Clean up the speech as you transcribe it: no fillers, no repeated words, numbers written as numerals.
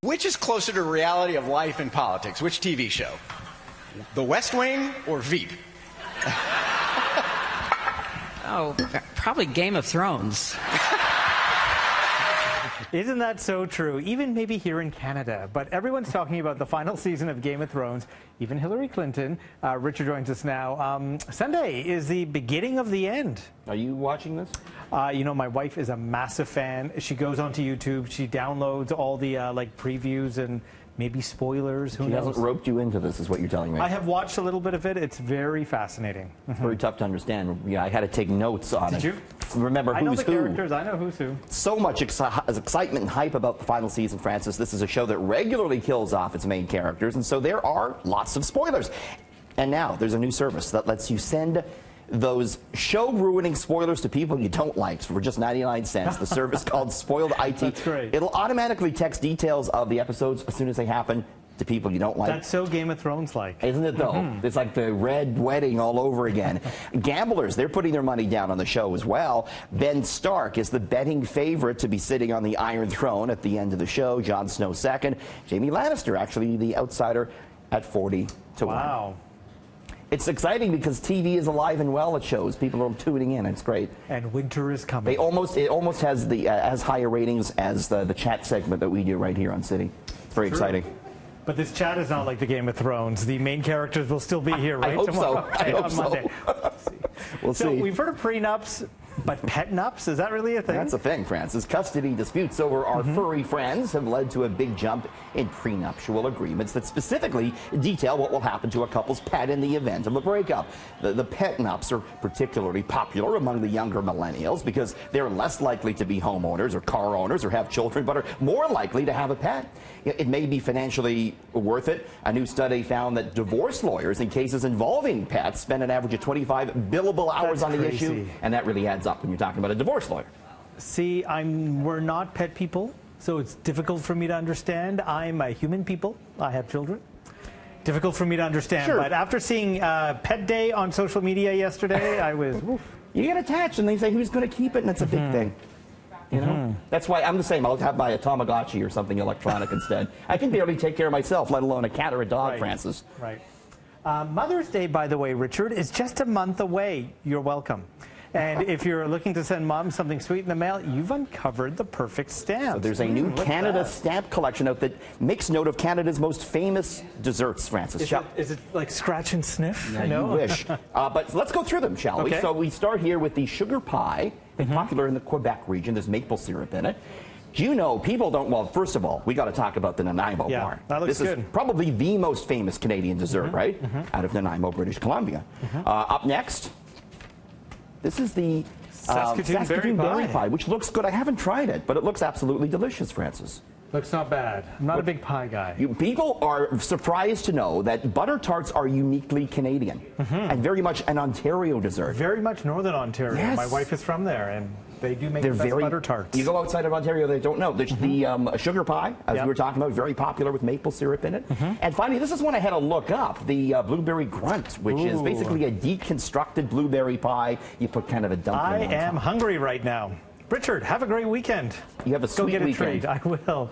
Which is closer to reality of life and politics? Which TV show? The West Wing or Veep? Oh, probably Game of Thrones. Isn't that so true? Even maybe here in Canada. But everyone's talking about the final season of Game of Thrones, even Hillary Clinton. Richard joins us now. Sunday is the beginning of the end. Are you watching this? You know, my wife is a massive fan. She goes onto YouTube. She downloads all the like previews and maybe spoilers. Who knows? She hasn't roped you into this, is what you're telling me. I have watched a little bit of it. It's very fascinating. It's very tough to understand. Yeah, I had to take notes on it. Did you? Remember I know who's the who. characters. I know who's who. So much excitement and hype about the final season, Francis. This is a show that regularly kills off its main characters, and so there are lots of spoilers. And now there's a new service that lets you send those show-ruining spoilers to people you don't like for just 99 cents. The service called Spoiled IT. That's great. It'll automatically text details of the episodes as soon as they happen to people you don't like. That's so Game of Thrones like. Isn't it, though? It's like the red wedding all over again. Gamblers, they're putting their money down on the show as well. Ben Stark is the betting favorite to be sitting on the Iron Throne at the end of the show. Jon Snow second. Jaime Lannister, actually the outsider, at 40 to 1. Wow. It's exciting because TV is alive and well. It shows people are tuning in. It's great. And winter is coming. It almost has the as higher ratings as the chat segment that we do right here on City. It's very exciting. But this chat is not like the Game of Thrones. The main characters will still be here, right? I hope tomorrow. so. I hope on so. Monday. We'll So see. we've heard of prenups, but pet nups, is that really a thing? That's a thing, Francis. Custody disputes over our furry friends have led to a big jump in prenuptial agreements that specifically detail what will happen to a couple's pet in the event of a breakup. The pet nups are particularly popular among the younger millennials because they're less likely to be homeowners or car owners or have children, but are more likely to have a pet. It may be financially worth it. A new study found that divorce lawyers in cases involving pets spend an average of 25 billable hours on the issue, and that really adds up when you're talking about a divorce lawyer. See, we're not pet people, so it's difficult for me to understand. I'm a human people. I have children. Difficult for me to understand. Sure. But after seeing Pet Day on social media yesterday, I was, woof. You get attached and they say who's going to keep it, and it's a big thing. You know? That's why I'm the same. I'll have my Tamagotchi or something electronic instead. I can barely take care of myself, let alone a cat or a dog, Right. Francis. Right. Mother's Day, by the way, Richard, is just a month away. You're welcome. And if you're looking to send Mom something sweet in the mail, you've uncovered the perfect stamp. So there's a new Canada stamp collection out that makes note of Canada's most famous desserts, Francis. Is it like scratch and sniff? Yeah, No? you wish. But let's go through them, shall we? Okay. So we start here with the sugar pie, popular in the Quebec region. There's maple syrup in it. Do you know, people don't, well, first of all, we got to talk about the Nanaimo bar. That looks this good. is probably the most famous Canadian dessert, right? Out of Nanaimo, British Columbia. Up next, this is the Saskatoon berry pie, which looks good. I haven't tried it, but it looks absolutely delicious, Francis. Looks not bad. I'm not a big pie guy. People are surprised to know that butter tarts are uniquely Canadian and very much an Ontario dessert. Very much Northern Ontario. Yes. My wife is from there, and they do make They're the best very butter tarts. You go outside of Ontario, they don't know. There's the sugar pie, as we were talking about, very popular with maple syrup in it. And finally, this is one I had to look up, the blueberry grunt, which is basically a deconstructed blueberry pie. You put kind of a dumpling on top. I am hungry right now. Richard, have a great weekend. You have a Go sweet get a weekend. treat. I will.